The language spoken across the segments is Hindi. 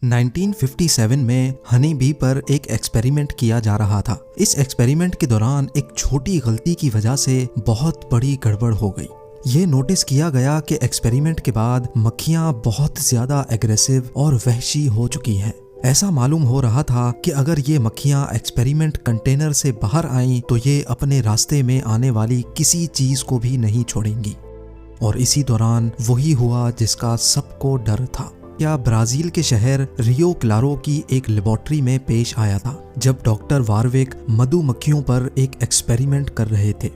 1957 में हनी बी पर एक एक्सपेरिमेंट किया जा रहा था। इस एक्सपेरिमेंट के दौरान एक छोटी गलती की वजह से बहुत बड़ी गड़बड़ हो गई। ये नोटिस किया गया कि एक्सपेरिमेंट के बाद मक्खियां बहुत ज्यादा एग्रेसिव और वहशी हो चुकी हैं। ऐसा मालूम हो रहा था कि अगर ये मक्खियां एक्सपेरिमेंट कंटेनर से बाहर आईं तो ये अपने रास्ते में आने वाली किसी चीज को भी नहीं छोड़ेंगी। और इसी दौरान वही हुआ जिसका सबको डर था। क्या ब्राजील के शहर रियो क्लारो की एक लेबोरेटरी में पेश आया था, जब डॉक्टर वारविक मधुमक्खियों पर एक एक्सपेरिमेंट कर रहे थे।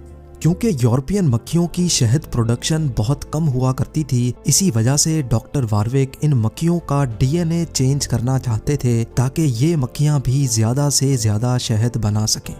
क्योंकि यूरोपियन मक्खियों की शहद प्रोडक्शन बहुत कम हुआ करती थी, इसी वजह से डॉक्टर वारविक इन मक्खियों का डीएनए चेंज करना चाहते थे ताकि ये मक्खियां भी ज्यादा से ज्यादा शहद बना सकें।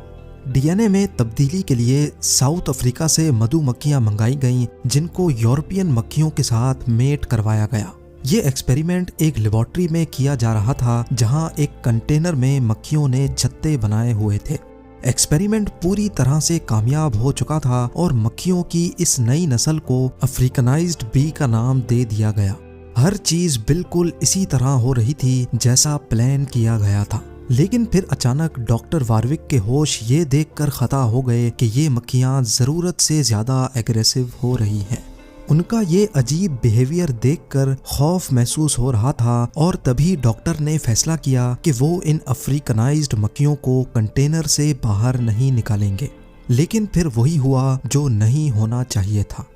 डीएनए में तब्दीली के लिए साउथ अफ्रीका से मधुमक्खियां मंगाई गईं, जिनको यूरोपियन मक्खियों के साथ मेट करवाया गया। ये एक्सपेरिमेंट एक लेबोरेटरी में किया जा रहा था, जहां एक कंटेनर में मक्खियों ने छत्ते बनाए हुए थे। एक्सपेरिमेंट पूरी तरह से कामयाब हो चुका था और मक्खियों की इस नई नस्ल को अफ्रीकनाइज्ड बी का नाम दे दिया गया। हर चीज बिल्कुल इसी तरह हो रही थी जैसा प्लान किया गया था। लेकिन फिर अचानक डॉक्टर वारविक के होश ये देखकर खता हो गए कि ये मक्खियां जरूरत से ज्यादा एग्रेसिव हो रही हैं। उनका ये अजीब बिहेवियर देखकर खौफ महसूस हो रहा था और तभी डॉक्टर ने फैसला किया कि वो इन अफ्रीकनाइज्ड मक्खियों को कंटेनर से बाहर नहीं निकालेंगे। लेकिन फिर वही हुआ जो नहीं होना चाहिए था।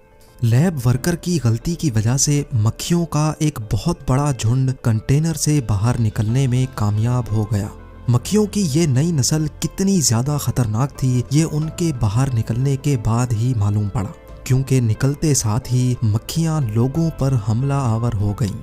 लैब वर्कर की गलती की वजह से मक्खियों का एक बहुत बड़ा झुंड कंटेनर से बाहर निकलने में कामयाब हो गया। मक्खियों की ये नई नस्ल कितनी ज्यादा खतरनाक थी, ये उनके बाहर निकलने के बाद ही मालूम पड़ा, क्योंकि निकलते साथ ही मक्खियां लोगों पर हमला आवर हो गईं।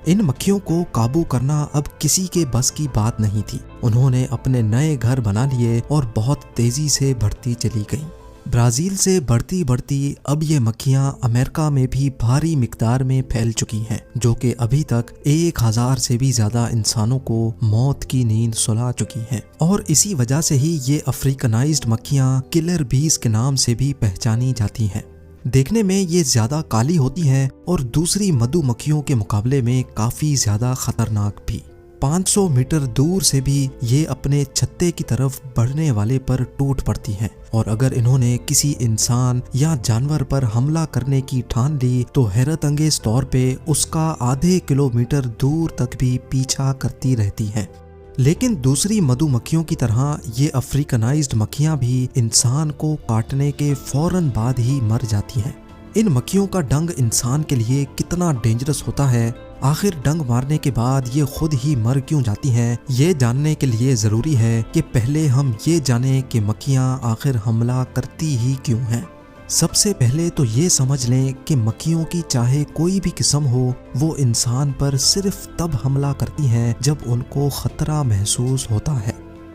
इन मक्खियों को काबू करना अब किसी के बस की बात नहीं थी। उन्होंने अपने नए घर बना लिए और बहुत तेजी से बढ़ती चली गईं। ब्राजील से बढ़ती बढ़ती अब ये मक्खियां अमेरिका में भी भारी मिकदार में फैल चुकी हैं, जो कि अभी तक 1000 से भी ज्यादा इंसानों को मौत की नींद सुला चुकी हैं। और इसी वजह से ही ये अफ्रीकनाइज्ड मक्खियां किलर बीज के नाम से भी पहचानी जाती हैं। देखने में ये ज्यादा काली होती हैं और दूसरी मधुमक्खियों के मुकाबले में काफी ज्यादा खतरनाक भी। 500 मीटर दूर से भी ये अपने छत्ते की तरफ बढ़ने वाले पर टूट पड़ती हैं। और अगर इन्होंने किसी इंसान या जानवर पर हमला करने की ठान ली तो हैरत अंगेज तौर पे उसका आधे किलोमीटर दूर तक भी पीछा करती रहती हैं। लेकिन दूसरी मधुमक्खियों की तरह ये अफ्रीकनाइज्ड मक्खियां भी इंसान को काटने के फौरन बाद ही मर जाती हैं। इन मक्खियों का डंग इंसान के लिए कितना डेंजरस होता है, आखिर डंग मारने के बाद ये खुद ही मर क्यों जाती हैं, ये जानने के लिए ज़रूरी है कि पहले हम ये जानें कि मक्खियाँ आखिर हमला करती ही क्यों हैं। सबसे पहले तो ये समझ लें कि मक्खियों की चाहे कोई भी किस्म हो, वो इंसान पर सिर्फ तब हमला करती हैं जब उनको खतरा महसूस होता है।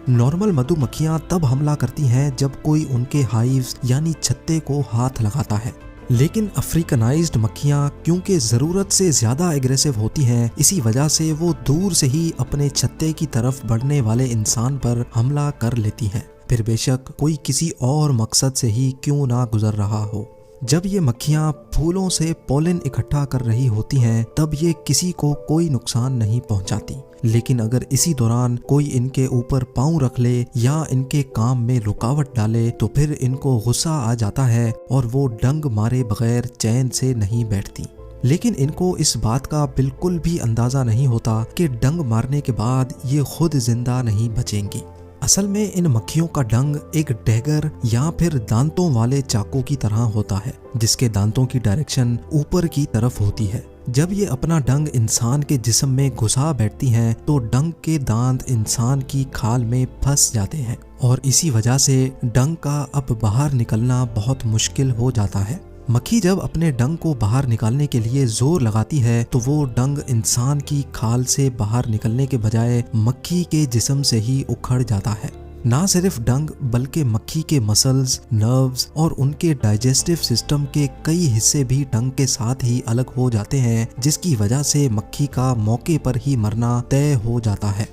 नॉर्मल मधुमक्खियाँ तब हमला करती हैं जब कोई उनके हाइव्स यानी छत्ते को हाथ लगाता है। लेकिन अफ्रीकनाइज्ड मक्खियाँ क्योंकि ज़रूरत से ज़्यादा एग्रेसिव होती हैं, इसी वजह से वो दूर से ही अपने छत्ते की तरफ बढ़ने वाले इंसान पर हमला कर लेती हैं, फिर बेशक कोई किसी और मकसद से ही क्यों ना गुजर रहा हो। जब ये मक्खियाँ फूलों से पोलन इकट्ठा कर रही होती हैं तब ये किसी को कोई नुकसान नहीं पहुँचाती। लेकिन अगर इसी दौरान कोई इनके ऊपर पाँव रख ले या इनके काम में रुकावट डाले तो फिर इनको गुस्सा आ जाता है और वो डंग मारे बगैर चैन से नहीं बैठती। लेकिन इनको इस बात का बिल्कुल भी अंदाजा नहीं होता कि डंग मारने के बाद ये खुद जिंदा नहीं बचेंगी। असल में इन मक्खियों का डंग एक डैगर या फिर दांतों वाले चाकू की तरह होता है, जिसके दांतों की डायरेक्शन ऊपर की तरफ होती है। जब ये अपना डंग इंसान के जिस्म में घुसा बैठती हैं तो डंग के दांत इंसान की खाल में फंस जाते हैं और इसी वजह से डंग का अब बाहर निकलना बहुत मुश्किल हो जाता है। मक्खी जब अपने डंग को बाहर निकालने के लिए जोर लगाती है तो वो डंग इंसान की खाल से बाहर निकलने के बजाय मक्खी के जिस्म से ही उखड़ जाता है। ना सिर्फ डंग बल्कि मक्खी के मसल्स, नर्व्स और उनके डाइजेस्टिव सिस्टम के कई हिस्से भी डंग के साथ ही अलग हो जाते हैं, जिसकी वजह से मक्खी का मौके पर ही मरना तय हो जाता है।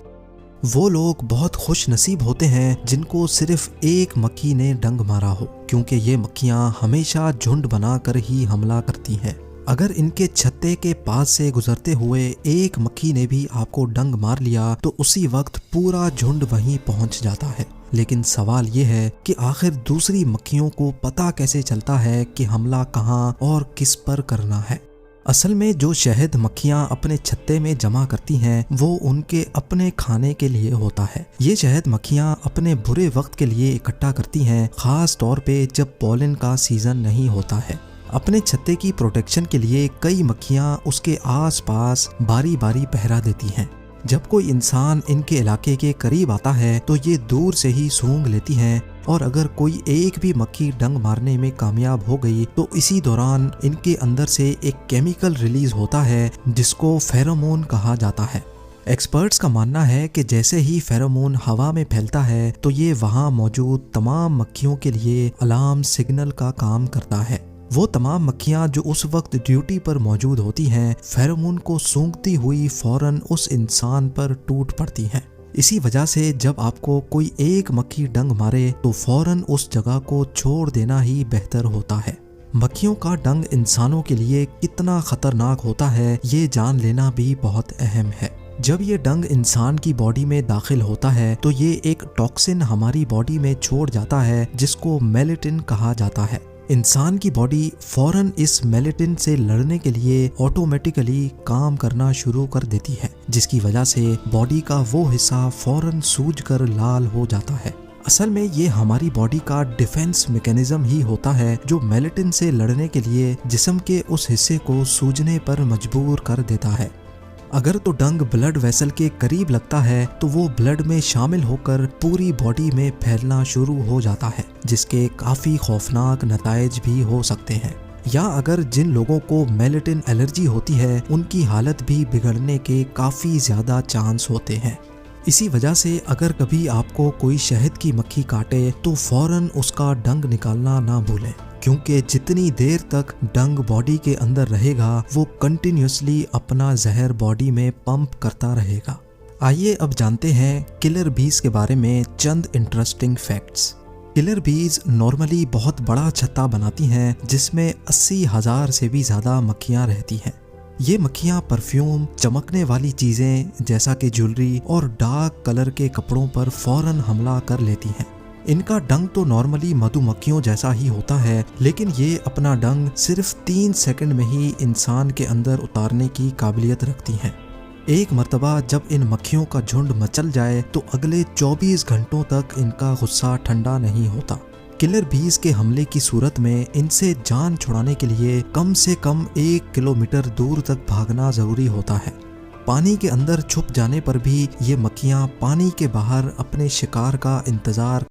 वो लोग बहुत खुश नसीब होते हैं जिनको सिर्फ एक मक्खी ने डंग मारा हो, क्योंकि ये मक्खियाँ हमेशा झुंड बनाकर ही हमला करती हैं। अगर इनके छत्ते के पास से गुजरते हुए एक मक्खी ने भी आपको डंक मार लिया तो उसी वक्त पूरा झुंड वहीं पहुंच जाता है। लेकिन सवाल ये है कि आखिर दूसरी मक्खियों को पता कैसे चलता है कि हमला कहां और किस पर करना है। असल में जो शहद मक्खियां अपने छत्ते में जमा करती हैं वो उनके अपने खाने के लिए होता है। ये शहद मक्खियां अपने बुरे वक्त के लिए इकट्ठा करती हैं, खास तौर पे जब पॉलन का सीजन नहीं होता है। अपने छत्ते की प्रोटेक्शन के लिए कई मक्खियां उसके आसपास बारी बारी पहरा देती हैं। जब कोई इंसान इनके इलाके के करीब आता है तो ये दूर से ही सूंघ लेती हैं और अगर कोई एक भी मक्खी डंक मारने में कामयाब हो गई तो इसी दौरान इनके अंदर से एक केमिकल रिलीज होता है जिसको फेरोमोन कहा जाता है। एक्सपर्ट्स का मानना है कि जैसे ही फेरोमोन हवा में फैलता है तो ये वहाँ मौजूद तमाम मक्खियों के लिए अलार्म सिग्नल का काम करता है। वो तमाम मक्खियां जो उस वक्त ड्यूटी पर मौजूद होती हैं फेरोमोन को सूंघती हुई फौरन उस इंसान पर टूट पड़ती हैं। इसी वजह से जब आपको कोई एक मक्खी डंक मारे तो फौरन उस जगह को छोड़ देना ही बेहतर होता है। मक्खियों का डंक इंसानों के लिए कितना खतरनाक होता है ये जान लेना भी बहुत अहम है। जब ये डंक इंसान की बॉडी में दाखिल होता है तो ये एक टॉक्सिन हमारी बॉडी में छोड़ जाता है जिसको मेलेटिन कहा जाता है। इंसान की बॉडी फौरन इस मेलेटिन से लड़ने के लिए ऑटोमेटिकली काम करना शुरू कर देती है, जिसकी वजह से बॉडी का वो हिस्सा फौरन सूजकर लाल हो जाता है। असल में ये हमारी बॉडी का डिफेंस मैकेनिज्म ही होता है जो मेलेटिन से लड़ने के लिए जिस्म के उस हिस्से को सूजने पर मजबूर कर देता है। अगर तो डंक ब्लड वेसल के करीब लगता है तो वो ब्लड में शामिल होकर पूरी बॉडी में फैलना शुरू हो जाता है, जिसके काफ़ी खौफनाक नताइज भी हो सकते हैं। या अगर जिन लोगों को मेलेटिन एलर्जी होती है उनकी हालत भी बिगड़ने के काफ़ी ज़्यादा चांस होते हैं। इसी वजह से अगर कभी आपको कोई शहद की मक्खी काटे तो फौरन उसका डंक निकालना ना भूलें, क्योंकि जितनी देर तक डंक बॉडी के अंदर रहेगा वो कंटिन्यूसली अपना जहर बॉडी में पंप करता रहेगा। आइए अब जानते हैं किलर बीज के बारे में चंद इंटरेस्टिंग फैक्ट्स। किलर बीज नॉर्मली बहुत बड़ा छत्ता बनाती हैं जिसमें 80,000 से भी ज़्यादा मक्खियाँ रहती हैं। ये मक्खियाँ परफ्यूम, चमकने वाली चीज़ें जैसा कि ज्वेलरी और डार्क कलर के कपड़ों पर फौरन हमला कर लेती हैं। इनका डंक तो नॉर्मली मधुमक्खियों जैसा ही होता है, लेकिन ये अपना डंक सिर्फ 3 सेकंड में ही इंसान के अंदर उतारने की काबिलियत रखती हैं। एक मर्तबा जब इन मक्खियों का झुंड मचल जाए तो अगले 24 घंटों तक इनका गुस्सा ठंडा नहीं होता। किलर बीज के हमले की सूरत में इनसे जान छुड़ाने के लिए कम से कम 1 किलोमीटर दूर तक भागना जरूरी होता है। पानी के अंदर छुप जाने पर भी ये मक्खियाँ पानी के बाहर अपने शिकार का इंतजार